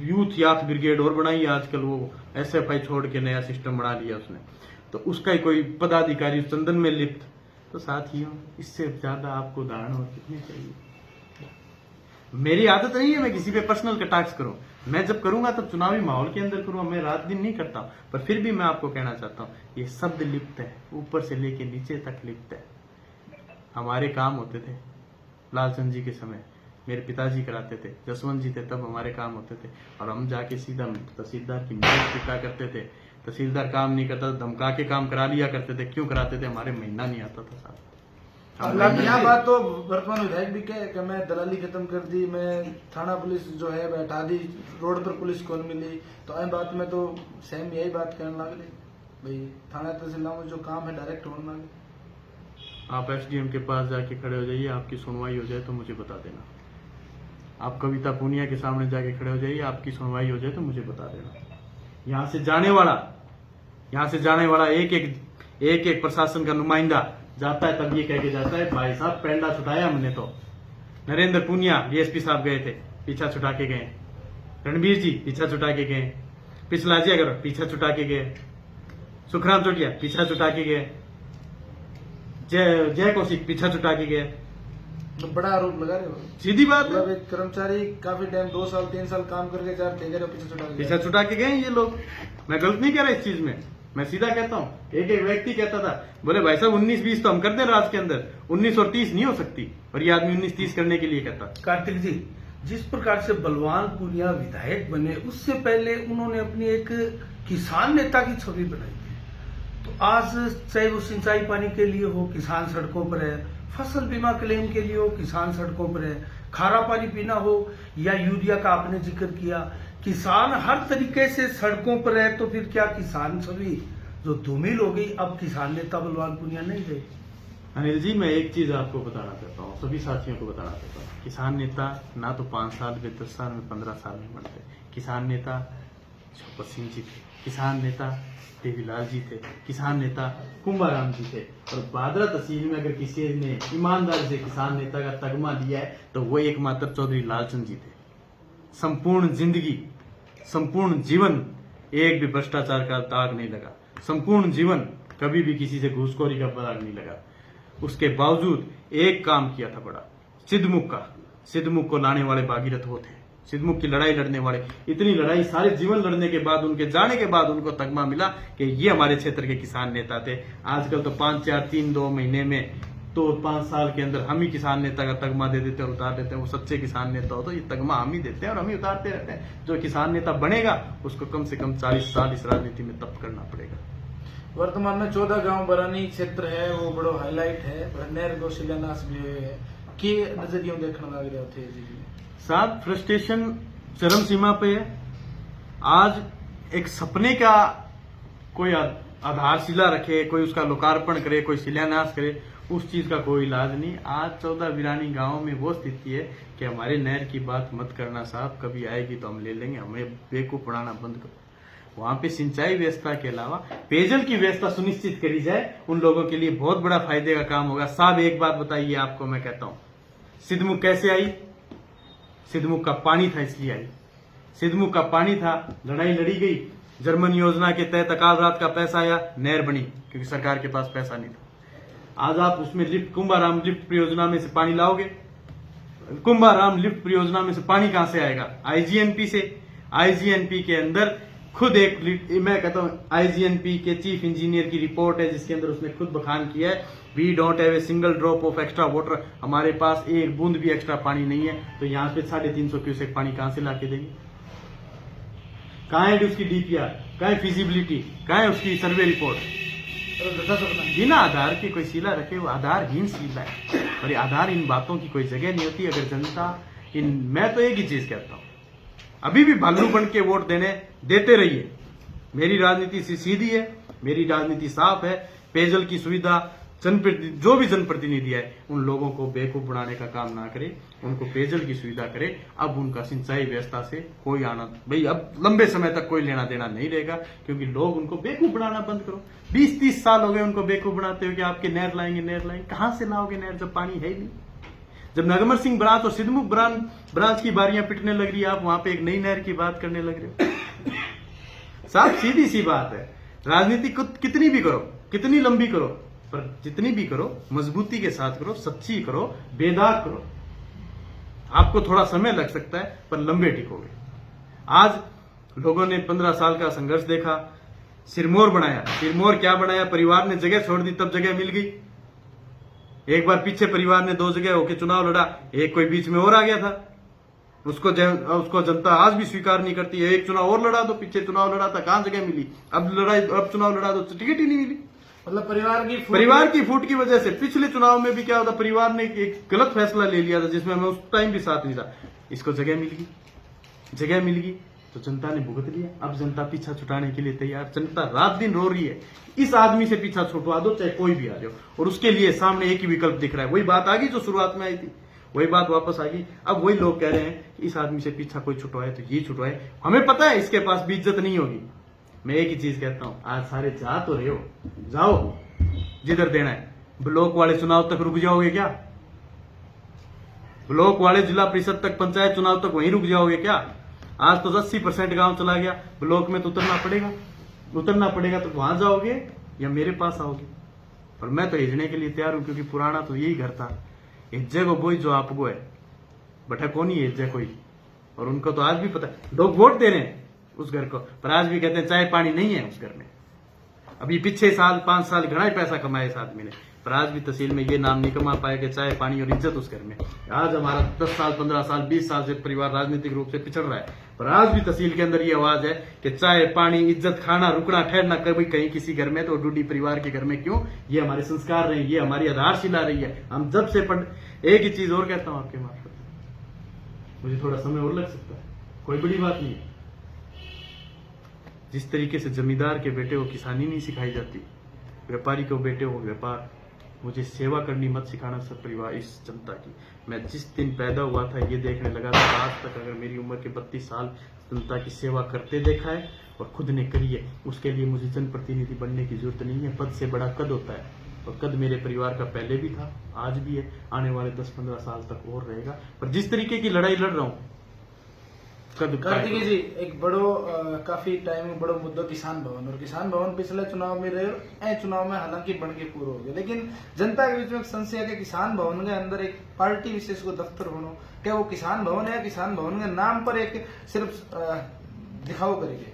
A: यूथ याथ ब्रिगेड और बनाई आजकल, वो SFI छोड़ के नया सिस्टम बना लिया उसने, तो उसका ही कोई पदाधिकारी चंदन में लिप्त। तो साथियों, इससे ज्यादा आपको उदाहरण और कितने चाहिए? मेरी आदत नहीं है मैं किसी पे पर्सनल कटाक्ष करूं। मैं जब करूंगा तब चुनावी माहौल के अंदर करूंगा, मैं रात दिन नहीं करता। पर फिर भी मैं आपको कहना चाहता हूं, ये शब्द लिप्त है, ऊपर से लेके नीचे तक लिप्त है। हमारे काम होते थे लालचंद जी के समय, मेरे पिताजी कराते थे, जसवंत जी थे तब हमारे काम होते थे, और हम जाके सीधा तहसीलदार की मदद पिटा करते थे। तहसीलदार काम नहीं करता, धमका के काम करा लिया करते थे। क्यों कराते थे? हमारे महीना नहीं आता था साहब।
B: यहाँ बात तो वर्तमान विधायक भी कहे कि मैं दलाली खत्म कर दी, मैं थाना पुलिस जो है बैठा दी, रोड पर पुलिस कौन मिली, तो अ बात में तो सेम यही बात कहने लग रही। भाई थाना तहसीलदार में जो काम है डायरेक्ट होना है।
A: आप एसडीएम के पास जाके खड़े हो जाइए, आपकी सुनवाई हो जाए तो मुझे बता देना। आप कविता पूनिया के सामने जाके खड़े हो जाइए, आपकी सुनवाई हो जाए तो मुझे बता देना। यहाँ से जाने वाला एक एक प्रशासन का नुमाइंदा जाता है तब ये कह के जाता है भाई साहब पेंडा छुटाया हमने तो। नरेंद्र पूनिया डीएसपी साहब गए थे, पीछा छुटा के गए। रणबीर जी पीछा छुटा के गए। पिछलाजी अगर पीछा छुटा के गए। सुखराम चोटिया पीछा छुटा के गए। जय कौशिक पीछा छुटा के गए।
B: तो बड़ा आरोप लगा रहे हो।
A: सीधी बात है,
B: मतलब एक कर्मचारी काफी टाइम 2 साल 3 साल काम करके जा रहे थे,
A: पीछा छुटा के गए ये लोग। मैं गलत नहीं कह रहा इस चीज में, मैं सीधा कहता हूँ। एक व्यक्ति कहता था, बोले भाई साहब 19-20 तो हम करते हैं राज के अंदर, 19 और 30 नहीं हो सकती। और ये आदमी 19-30 करने के लिए कहता।
D: कार्तिक जी, जिस प्रकार से बलवान पूनिया विधायक बने, उससे पहले उन्होंने अपनी एक किसान नेता की छवि बनाई थी। तो आज चाहे वो सिंचाई पानी के लिए हो, किसान सड़कों पर है, फसल बीमा क्लेम के लिए हो, किसान सड़कों पर है, खारा पानी पीना हो या यूरिया का आपने जिक्र किया, किसान हर तरीके से सड़कों पर है। तो फिर क्या किसान छवि जो धूमिल हो गई, अब किसान नेता बलवान पूनिया नहीं रहे।
A: अनिल जी, मैं एक चीज आपको बताना चाहता हूँ, सभी साथियों को बताना चाहता हूँ। किसान नेता ना तो 5 साल में, 10 साल में, 15 साल में बनते। किसान नेता भगत सिंह जी थे, किसान नेता देवीलाल जी थे, किसान नेता कुंभाराम जी थे। और भादरा तहसील में अगर किसी ने ईमानदारी से किसान नेता का तगमा लिया है तो वो एकमात्र चौधरी लालचंद जी थे। संपूर्ण जिंदगी, संपूर्ण जीवन एक भी भ्रष्टाचार का दाग नहीं लगा। संपूर्ण जीवन कभी भी किसी से घूसखोरी का दाग नहीं लगा। उसके बावजूद एक काम किया था बड़ा, सिद्धमुख को लाने वाले भागीरथ वो थे। सिद्धमुख की लड़ाई लड़ने वाले, इतनी लड़ाई सारे जीवन लड़ने के बाद, उनके जाने के बाद उनको तगमा मिला कि ये हमारे क्षेत्र के किसान नेता थे। आजकल तो 5, 4, 3, 2 महीने में तो 5 साल के अंदर हम ही किसान नेता का तगमा दे देते हैं और उतार देते हैं। वो सच्चे किसान नेता हो तो ये तगमा हम ही देते हैं और हम ही उतारते रहते हैं। जो किसान नेता बनेगा उसको कम से कम 40 साल इस राजनीति में तप करना पड़ेगा।
B: वर्तमान में 14 गांव बरानी क्षेत्र है, वो बड़ो हाईलाइट है, बड़ा नहर को शिलान्यास भी हुए है कि नजरियों देखने लग रहे थे जी।
A: साहब, फ्रस्ट्रेशन चरम सीमा पे है। आज एक सपने का कोई आधारशिला रखे, कोई उसका लोकार्पण करे, कोई शिलान्यास करे, उस चीज का कोई इलाज नहीं। आज 14 वीरानी गांव में वो स्थिति है कि हमारे नहर की बात मत करना साहब, कभी आएगी तो हम ले लेंगे, हमें बेवकूफ बनाना बंद करो। वहां पे सिंचाई व्यवस्था के अलावा पेयजल की व्यवस्था सुनिश्चित करी जाए, उन लोगों के लिए बहुत बड़ा फायदे का काम होगा। साहब एक बात बताइए आपको, मैं कहता हूं, सिद्धमुख कैसे आई? सिद्धमुख का पानी था इसलिए आई। सिद्धमुख का पानी था, लड़ाई लड़ी गई, जर्मन योजना के तहत अकाल रात का पैसा आया, नहर बनी, क्योंकि सरकार के पास पैसा नहीं था। आज आप उसमें लिफ्ट, कुंभाराम लिफ्ट परियोजना में से पानी लाओगे, कुंभाराम लिफ्ट परियोजना में से पानी कहां से आएगा? आईजीएनपी से। आईजीएनपी के अंदर खुद मैं कहता हूं, आईजीएनपी के चीफ इंजीनियर की रिपोर्ट है जिसके अंदर उसने खुद बखान किया है, we don't have a single drop of extra water. हमारे पास एक बूंद भी एक्स्ट्रा पानी नहीं है। तो यहां पे 350 क्यूसेक पानी कहां से लाके देंगे? कहां है उसकी डीपीआर, कहां है फिजिबिलिटी, कहां है उसकी सर्वे रिपोर्ट? बिना आधार के कोई शिला रखे, वो आधारहीन शिला है। और ये आधार इन बातों की कोई जगह नहीं होती। अगर जनता मैं तो एक ही चीज कहता हूं, अभी भी भालू बन के वोट देते रहिए। मेरी राजनीति सीधी है, मेरी राजनीति साफ है। पेयजल की सुविधा, जो भी जनप्रतिनिधि है उन लोगों को बेवकूफ बनाने का काम ना करे, उनको पेयजल की सुविधा करे। अब उनका सिंचाई व्यवस्था से कोई आना, भाई अब लंबे समय तक कोई लेना देना नहीं रहेगा, क्योंकि लोग उनको बेवकूफ बनाना बंद करो। 20-30 साल हो गए उनको बेवकूफ बनाते हो कि आपके नहर लाएंगे। कहां से लाओगे नहर जब पानी है ही नहीं? जब नगमर सिंह ब्रांच और सिद्धमुख ब्रांच की बारियां पिटने लग रही है, आप वहां पे एक नई नहर की बात करने लग रहे हो। साहब सीधी सी बात है, राजनीति कितनी भी करो, कितनी लंबी करो, पर जितनी भी करो मजबूती के साथ करो, सच्ची करो, बेदाग करो। आपको थोड़ा समय लग सकता है पर लंबे टिकोगे। आज लोगों ने 15 साल का संघर्ष देखा, सिरमौर बनाया। सिरमौर क्या बनाया? परिवार ने जगह छोड़ दी तब जगह मिल गई। एक बार पीछे परिवार ने 2 जगह होकर चुनाव लड़ा, एक कोई बीच में और आ गया था, उसको जनता आज भी स्वीकार नहीं करती है। एक चुनाव और लड़ा दो, पीछे चुनाव लड़ा था, कहां जगह मिली? अब चुनाव लड़ा दो, टिकट ही नहीं मिली।
B: मतलब
A: परिवार की फूट की वजह से पिछले चुनाव में भी क्या होता, परिवार ने एक गलत फैसला ले लिया था जिसमें मैं उस टाइम भी साथ नहीं था। इसको जगह मिल गई, तो जनता ने भुगत लिया। अब जनता पीछा छुटाने के लिए तैयार, जनता रात दिन रो रही है, इस आदमी से पीछा छुटवा दो चाहे कोई भी आ जाओ, और उसके लिए सामने एक ही विकल्प दिख रहा है। वही बात आ गई जो शुरुआत में आई थी, वही बात वापस आ गई। अब वही लोग कह रहे हैं कि इस आदमी से पीछा कोई छुटवाए तो ये छुटवाए, हमें पता है इसके पास भी इज्जत नहीं होगी। मैं एक ही चीज कहता हूं, आज सारे जा तो रहे हो, जाओ जिधर देना है। ब्लॉक वाले चुनाव तक रुक जाओगे क्या? ब्लॉक वाले जिला परिषद तक, पंचायत चुनाव तक वहीं रुक जाओगे क्या? आज तो 80% गांव चला गया, ब्लॉक में तो उतरना पड़ेगा तो वहां जाओगे या मेरे पास आओगे? और मैं तो हिजने के लिए तैयार हूं, क्योंकि पुराना तो यही घर था। हिज्जे को बोई जो आपको है, बटा कौन ही हिज्जे कोई। और उनको तो आज भी पता है, लोग वोट दे रहे हैं उस घर को, पर आज भी कहते हैं चाय पानी नहीं है उस घर में। अभी पिछले साल 5 साल घना ही पैसा कमाया इस आदमी ने, पर आज भी तहसील में ये नाम नहीं कमा पाया कि चाय पानी और इज्जत उस घर में। आज हमारा 10 साल 15 साल 20 साल से परिवार राजनीतिक रूप से पिछड़ रहा है, पर आज भी तहसील के अंदर ये आवाज है कि चाय पानी इज्जत खाना रुकना ठहरना कभी कहीं किसी घर में, तो डूडी परिवार के घर में क्यों? ये हमारे संस्कार रहे, ये हमारी आधारशिला रही है। हम जब से एक ही चीज और कहता हूं आपके मार्फत, मुझे थोड़ा समय और लग सकता है, कोई बड़ी बात नहीं है। जिस तरीके से जमींदार के बेटे को किसानी नहीं सिखाई जाती, व्यापारी को बेटे को व्यापार, मुझे सेवा करनी मत सिखाना सब परिवार इस जनता की। मैं जिस दिन पैदा हुआ था ये देखने लगा था, आज तक अगर मेरी उम्र के 32 साल जनता की सेवा करते देखा है और खुद ने करी है। उसके लिए मुझे जनप्रतिनिधि बनने की जरूरत नहीं है। पद से बड़ा कद होता है, और कद मेरे परिवार का पहले भी था, आज भी है, आने वाले 10-15 साल तक और रहेगा। पर जिस तरीके की लड़ाई लड़ रहा हूँ,
B: कार्तिकी जी, एक बड़ो काफी टाइम में बड़ो मुद्दा किसान भवन, और किसान भवन पिछले चुनाव में रहे, ए चुनाव में हालांकि बन के पूरा हो गया, लेकिन जनता के बीच में एक संशय है कि किसान भवन के अंदर एक पार्टी विशेष को दफ्तर होना, क्या वो किसान भवन है? किसान भवन के नाम पर एक सिर्फ दिखाओ करेंगे?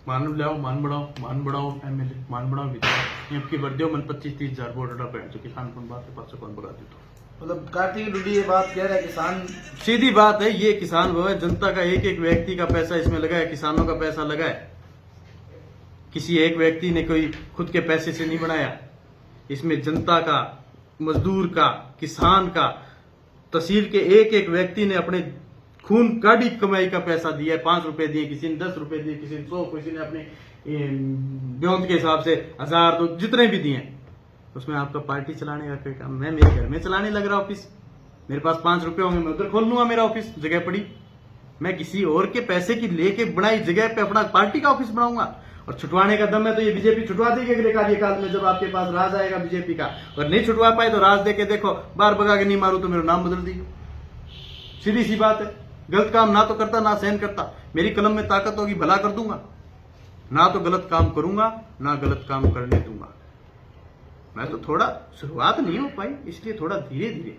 A: मान बढ़ाओ MLA, मान बढ़ाओ विधायक की वर्दियों मन 25-30 हजार वोट बैठ जो किसान कौन बात के पास कौन बगा देता।
B: मतलब कार्तिक डूडी ये बात कह रहा है किसान,
A: सीधी बात है, ये किसान वो है, जनता का एक एक व्यक्ति का पैसा इसमें लगा है, किसानों का पैसा लगा है। किसी एक व्यक्ति ने कोई खुद के पैसे से नहीं बनाया, इसमें जनता का, मजदूर का, किसान का, तहसील के एक एक व्यक्ति ने अपने खून काढ़ी कमाई का पैसा दिया है। 5 रुपए दिए, किसी ने 10 रुपए दिए, किसी ने 100, किसी ने अपने ब्योंत के हिसाब से 1000, तो जितने भी दिए। उसमें आपका पार्टी चलाने का कोई काम? मैं मेरे घर में चलाने लग रहा ऑफिस, मेरे पास 5 रुपए होंगे, मैं उधर खोल लूंगा मेरा ऑफिस, जगह पड़ी। मैं किसी और के पैसे की लेके बनाई जगह पे अपना पार्टी का ऑफिस बनाऊंगा? और छुटवाने का दम है तो ये बीजेपी छुटवा देगी अगले कार्यकाल में, जब आपके पास राज आएगा बीजेपी का। और नहीं छुटवा पाए तो राज देके देखो, बार भगा के नहीं मारू तो मेरा नाम बदल दी। सीधी सी बात है। गलत काम ना तो करता ना सहन करता, मेरी कलम में ताकत होगी भला कर दूंगा, ना तो गलत काम करूंगा ना गलत काम करने दूंगा। मैं तो थोड़ा शुरुआत नहीं हो पाई, इसलिए थोड़ा धीरे धीरे,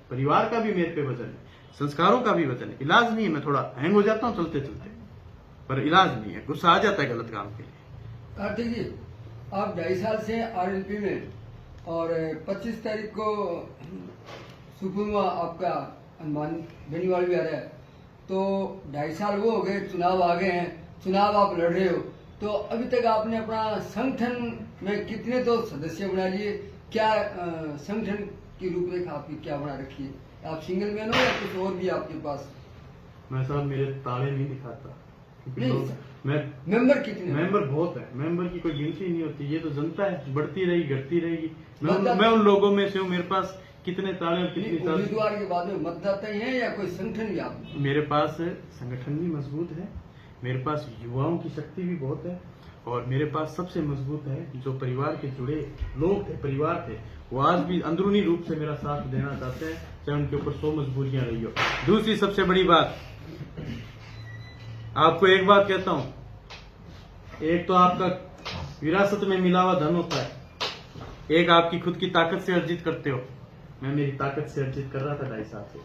A: परिवार का भी मेरे पे वजन है, संस्कारों का भी वजन है। इलाज नहीं है, मैं थोड़ा हैंग हो जाता हूँ चलते चलते, पर इलाज नहीं है, गुस्सा आ जाता है गलत काम के लिए।
C: कार्तिक जी, आप 2.5 साल से RLP में, और 25 तारीख को सुबह में आपका हनुमान बेनीवाल भी आ रहा है, तो 2.5 साल वो हो गए, चुनाव आ गए हैं, चुनाव आप लड़ रहे हो, तो अभी तक आपने अपना संगठन में कितने तो सदस्य बना लिए? क्या संगठन की रूपरेखा आपकी क्या बना रखी है? आप सिंगल मैन हो या कुछ और भी आपके पास?
A: मैं साहब मेरे ताले नहीं दिखाता, क्योंकि
C: नहीं,
A: लोग, मैं
C: मेंबर कितने?
A: मेंबर बहुत है, मेंबर की कोई गिनती नहीं होती। ये तो जनता है, बढ़ती रहेगी घटती रहेगी।
C: मतलब-
A: मैं उन लोगों में से हूँ, मेरे पास कितने ताले और कितनी ताले।
C: उम्मीदवार के बाद में मतदाता ही है या कोई संगठन भी आप?
A: मेरे पास संगठन भी मजबूत है, मेरे पास युवाओं की शक्ति भी बहुत है, और मेरे पास सबसे मजबूत है जो परिवार के जुड़े लोग थे, परिवार थे, वो आज भी अंदरूनी रूप से मेरा साथ देना चाहते हैं, चाहे उनके ऊपर 100 मजबूरियां रही हो। दूसरी सबसे बड़ी बात, आपको एक बात कहता हूं, एक तो आपका विरासत में मिला हुआ धन होता है, एक आपकी खुद की ताकत से अर्जित करते हो। मैं मेरी ताकत से अर्जित कर रहा था 2.5 साल से,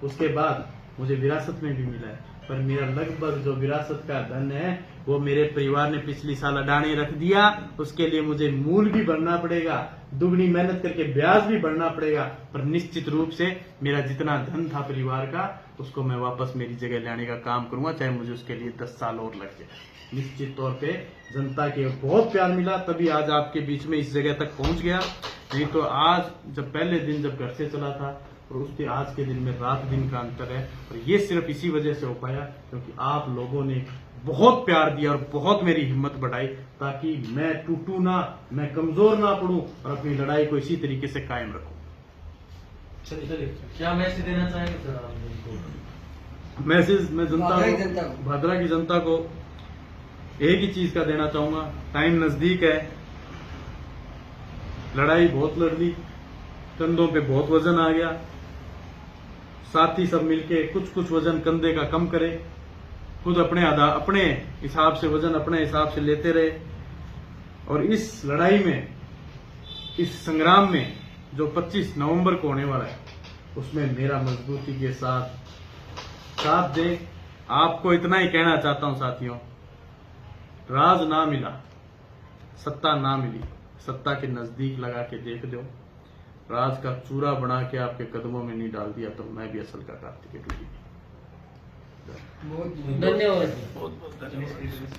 A: उसके बाद मुझे विरासत में भी मिला है, पर मेरा लगभग जो विरासत का धन है वो मेरे परिवार ने पिछली साल अडाने रख दिया। उसके लिए मुझे मूल भी भरना पड़ेगा, दुगनी मेहनत करके ब्याज भी भरना पड़ेगा, पर निश्चित रूप से मेरा जितना धन था परिवार का उसको मैं वापस मेरी जगह लाने का काम करूंगा, चाहे मुझे उसके लिए 10 साल और लग जाए। निश्चित तौर पे जनता के बहुत प्यार मिला, तभी आज आपके बीच में इस जगह तक पहुंच गया। नहीं तो आज जब पहले दिन जब घर से चला था और उसके आज के दिन में रात दिन का अंतर है। और ये सिर्फ इसी वजह से हो पाया क्योंकि आप लोगों ने बहुत प्यार दिया और बहुत मेरी हिम्मत बढ़ाई, ताकि मैं टूटू ना, मैं कमजोर ना पड़ूं और अपनी लड़ाई को इसी तरीके से कायम रखूं।
B: चलिए
E: क्या मैसेज देना चाहेंगे सर आप उनको?
A: मैसेज मैं
C: भादरा की जनता को।
A: भादरा की जनता को एक ही चीज का देना चाहूंगा, टाइम नजदीक है, लड़ाई बहुत लड़ ली, कंधों पे बहुत वजन आ गया, साथी सब मिलके कुछ कुछ वजन कंधे का कम करे, खुद अपने हिसाब से वजन अपने हिसाब से लेते रहे। और इस लड़ाई में, इस संग्राम में जो 25 नवंबर को होने वाला है, उसमें मेरा मजबूती के साथ दे। आपको इतना ही कहना चाहता हूं साथियों, राज ना मिला, सत्ता ना मिली, सत्ता के नजदीक लगा के देख दो, राज का चूरा बना के आपके कदमों में नहीं डाल दिया तो मैं भी असल का कार्तिकेय टूटी।
C: बहुत
F: धन्यवाद।
D: बहुत बहुत धन्यवाद।